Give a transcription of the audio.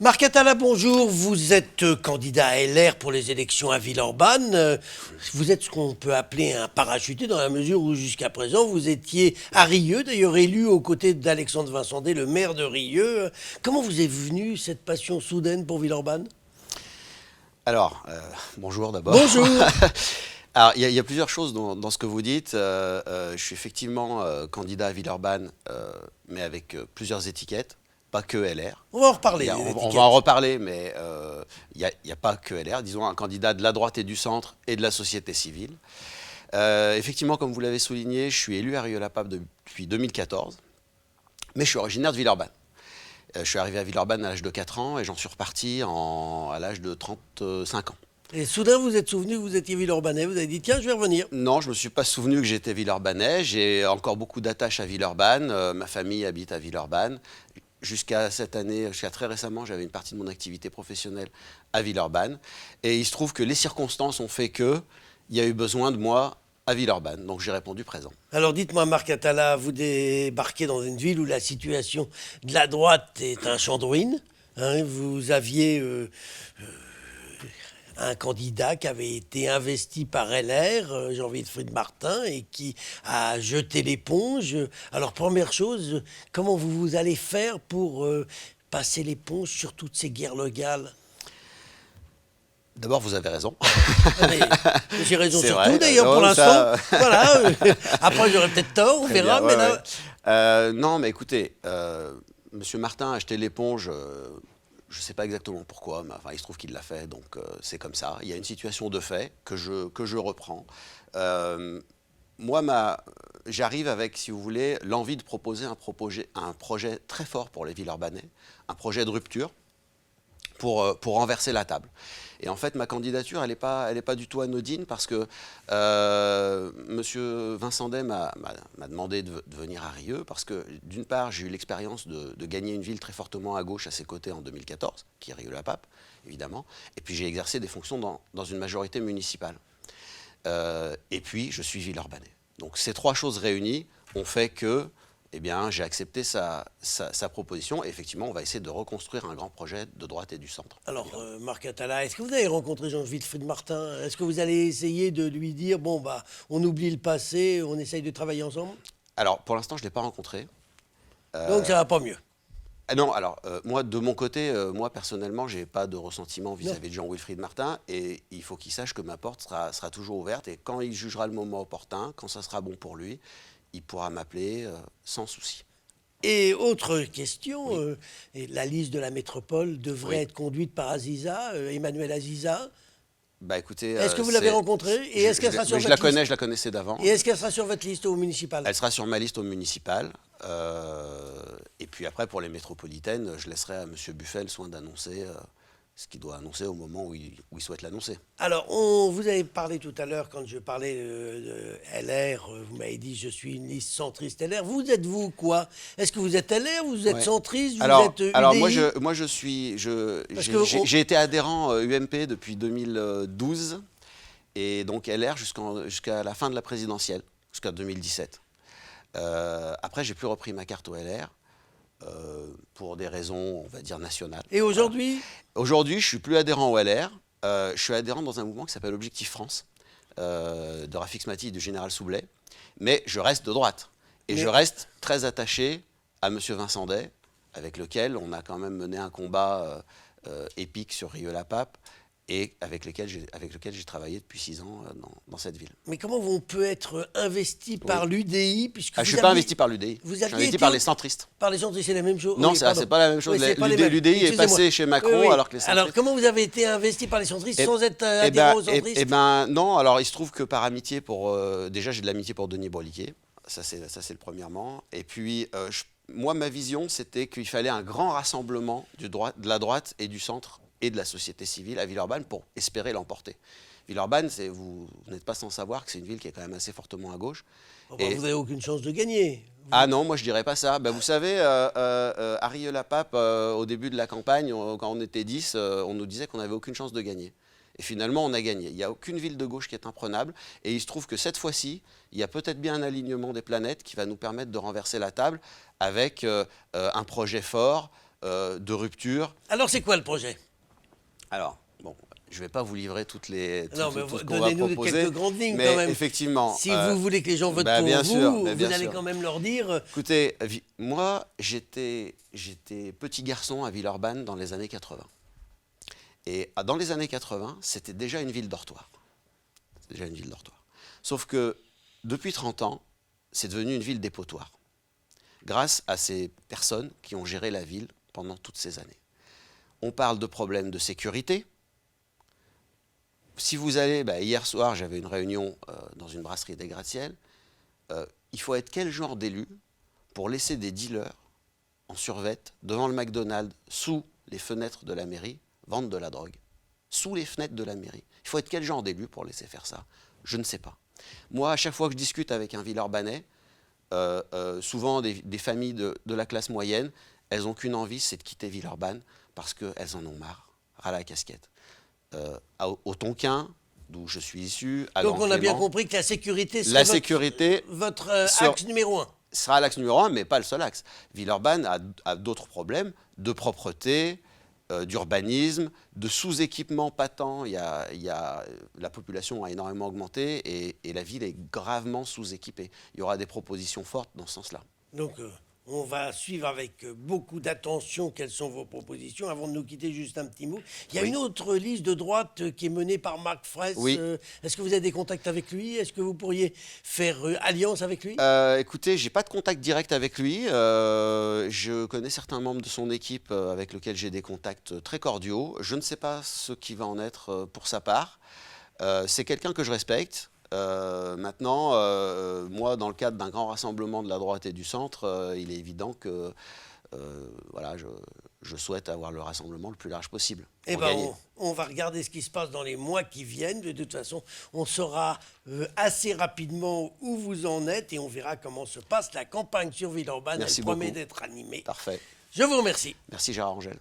Marc Attala, bonjour. Vous êtes candidat à LR pour les élections à Villeurbanne. Vous êtes ce qu'on peut appeler un parachuté dans la mesure où jusqu'à présent vous étiez à Rieux, d'ailleurs élu aux côtés d'Alexandre Vincendé, le maire de Rieux. Comment vous est venue cette passion soudaine pour Villeurbanne? Alors, bonjour d'abord. Bonjour. Alors, il y a plusieurs choses dans ce que vous dites. Je suis effectivement candidat à Villeurbanne, mais avec plusieurs étiquettes, pas que LR. On va en reparler. On va en reparler, mais il n'y a pas que LR. Disons un candidat de la droite et du centre et de la société civile. Effectivement, comme vous l'avez souligné, je suis élu à Rieux-la-Pape depuis 2014, mais je suis originaire de Villeurbanne. Je suis arrivé à Villeurbanne à l'âge de 4 ans et j'en suis reparti à l'âge de 35 ans. Et soudain, vous êtes souvenu que vous étiez Villeurbanais. Vous avez dit, tiens, je vais revenir. Non, je ne me suis pas souvenu que j'étais Villeurbanais. J'ai encore beaucoup d'attaches à Villeurbanne. Ma famille habite à Villeurbanne. Jusqu'à cette année, jusqu'à très récemment, j'avais une partie de mon activité professionnelle à Villeurbanne. Et il se trouve que les circonstances ont fait qu'il y a eu besoin de moi à Villeurbanne. Donc j'ai répondu présent. Alors dites-moi, Marc Attala, vous débarquez dans une ville où la situation de la droite est un champ de ruines. Vous aviez un candidat qui avait été investi par LR, Jean-Wilfried Martin, et qui a jeté l'éponge. Alors première chose, comment vous allez faire pour passer l'éponge sur toutes ces guerres locales? D'abord, vous avez raison. Mais j'ai raison C'est sur vrai. tout d'ailleurs pour Non, l'instant. ça- Voilà. Après j'aurai peut-être tort, on Très verra. bien, Mais ouais, là, ouais. Non, mais écoutez, Monsieur Martin a acheté l'éponge. Je ne sais pas exactement pourquoi, mais enfin, il se trouve qu'il l'a fait, donc c'est comme ça. Il y a une situation de fait que je reprends. Moi, j'arrive avec, si vous voulez, l'envie de proposer un projet très fort pour les Villeurbanais, un projet de rupture pour renverser la table. Et en fait, ma candidature, elle n'est pas du tout anodine parce que Monsieur Vincendé m'a demandé de venir à Rieux parce que, d'une part, j'ai eu l'expérience de gagner une ville très fortement à gauche à ses côtés en 2014, qui est Rieux-la-Pape, évidemment, et puis j'ai exercé des fonctions dans une majorité municipale. Et puis, je suis Villeurbanais. Donc, ces trois choses réunies ont fait que eh bien, j'ai accepté sa proposition. Et effectivement, on va essayer de reconstruire un grand projet de droite et du centre. alors, Marc Attala, est-ce que vous avez rencontré Jean-Wilfried Martin? Est-ce que vous allez essayer de lui dire, bon, bah, on oublie le passé, on essaye de travailler ensemble? Alors, pour l'instant, je ne l'ai pas rencontré. Donc, ça va pas mieux. Ah non, alors, moi, de mon côté, moi, personnellement, je n'ai pas de ressentiment vis-à-vis de Jean-Wilfried Martin. Et il faut qu'il sache que ma porte sera toujours ouverte. Et quand il jugera le moment opportun, quand ça sera bon pour lui, il pourra m'appeler sans souci. Et autre question, Oui. et la liste de la métropole devrait Oui. être conduite par Aziza, Emmanuel Aziza. Bah écoutez, Est-ce que vous l'avez rencontrée? Et est-ce qu'elle sera sur votre liste? je la connaissais d'avant. Et est-ce qu'elle sera sur votre liste au municipal? Elle sera sur ma liste au municipal. Et puis après, pour les métropolitaines, je laisserai à M. Buffet le soin d'annoncer ce qu'il doit annoncer au moment où il souhaite l'annoncer. Alors, vous avez parlé tout à l'heure, quand je parlais de LR, vous m'avez dit je suis une liste centriste LR. Vous êtes vous quoi? Est-ce que vous êtes LR, vous êtes Ouais. centriste, vous Alors, êtes UDI? alors moi, Parce que j'ai été adhérent UMP depuis 2012 et donc LR jusqu'à la fin de la présidentielle, jusqu'à 2017. Après, j'ai plus repris ma carte au LR pour des raisons, on va dire, nationales. Et aujourd'hui? Aujourd'hui, je suis plus adhérent au LR. Je suis adhérent dans un mouvement qui s'appelle Objectif France, de Rafik Smati et du général Soublet. Mais je reste de droite. Et je reste très attaché à M. Vincendé, avec lequel on a quand même mené un combat épique sur Rieux-la-Pape et avec lequel j'ai travaillé depuis 6 ans dans cette ville. Mais comment on peut être investi par l'UDI puisque Je ne suis pas investi par l'UDI, je suis investi par les centristes. Par les centristes, c'est la même chose? Non, Oui, c'est pas la même chose. Oui, c'est pas les mêmes. L'UDI est Excusez-moi. passé chez Macron, Oui, oui. alors que les centristes... Alors, comment vous avez été investi par les centristes sans être Eh adhérent aux centristes? non, alors il se trouve que par amitié déjà j'ai de l'amitié pour Denis Broliquet, ça c'est le premièrement. Et puis moi ma vision c'était qu'il fallait un grand rassemblement de la droite et du centre et de la société civile à Villeurbanne pour espérer l'emporter. Villeurbanne, vous n'êtes pas sans savoir que c'est une ville qui est quand même assez fortement à gauche. Oh, bah, vous n'avez aucune chance de gagner. Ah non, moi je dirais pas ça. Vous savez, à Rieux-la-Pape, au début de la campagne, quand on était 10, on nous disait qu'on n'avait aucune chance de gagner. Et finalement, on a gagné. Il n'y a aucune ville de gauche qui est imprenable. Et il se trouve que cette fois-ci, il y a peut-être bien un alignement des planètes qui va nous permettre de renverser la table avec un projet fort, de rupture. Alors, c'est quoi le projet? Alors, bon, je ne vais pas vous livrer tout Non, mais ce qu'on va donnez-nous proposer. quelques grandes lignes Mais quand même. effectivement, Si vous voulez que les gens votent pour bien vous, sûr, vous bien allez sûr. quand même leur dire... Écoutez, moi, j'étais petit garçon à Villeurbanne dans les années 80. Et dans les années 80, c'était déjà une ville dortoir. C'était déjà une ville dortoir. Sauf que depuis 30 ans, c'est devenu une ville dépotoir. Grâce à ces personnes qui ont géré la ville pendant toutes ces années. On parle de problèmes de sécurité. Si vous allez, hier soir, j'avais une réunion dans une brasserie des gratte-ciel. Il faut être quel genre d'élu pour laisser des dealers en survette devant le McDonald's, sous les fenêtres de la mairie, vendre de la drogue? Sous les fenêtres de la mairie. Il faut être quel genre d'élu pour laisser faire ça? Je ne sais pas. Moi, à chaque fois que je discute avec un Villeurbanais, souvent des familles de la classe moyenne, elles n'ont qu'une envie, c'est de quitter Villeurbanne parce qu'elles en ont marre, ras la casquette. Au Tonkin, d'où je suis issu, à Donc, on a bien Grand-Clément, compris que la sécurité la serait sécurité votre axe numéro 1. sera l'axe numéro 1, mais pas le seul axe. Villeurbanne a d'autres problèmes de propreté, d'urbanisme, de sous-équipement patent. La population a énormément augmenté et la ville est gravement sous-équipée. Il y aura des propositions fortes dans ce sens-là. Donc, on va suivre avec beaucoup d'attention quelles sont vos propositions. Avant de nous quitter, juste un petit mot. Il y a Oui. une autre liste de droite qui est menée par Marc Fraisse. Oui. Est-ce que vous avez des contacts avec lui? Est-ce que vous pourriez faire alliance avec lui? Écoutez, j'ai pas de contact direct avec lui. Je connais certains membres de son équipe avec lesquels j'ai des contacts très cordiaux. Je ne sais pas ce qui va en être pour sa part. C'est quelqu'un que je respecte. Maintenant, moi, dans le cadre d'un grand rassemblement de la droite et du centre, il est évident que voilà, je souhaite avoir le rassemblement le plus large possible. Eh Pour ben, gagner. on va regarder ce qui se passe dans les mois qui viennent. De toute façon, on saura assez rapidement où vous en êtes et on verra comment se passe la campagne sur Villeurbanne. Merci Elle promet beaucoup. d'être animée. Parfait. Je vous remercie. Merci Gérard Angel.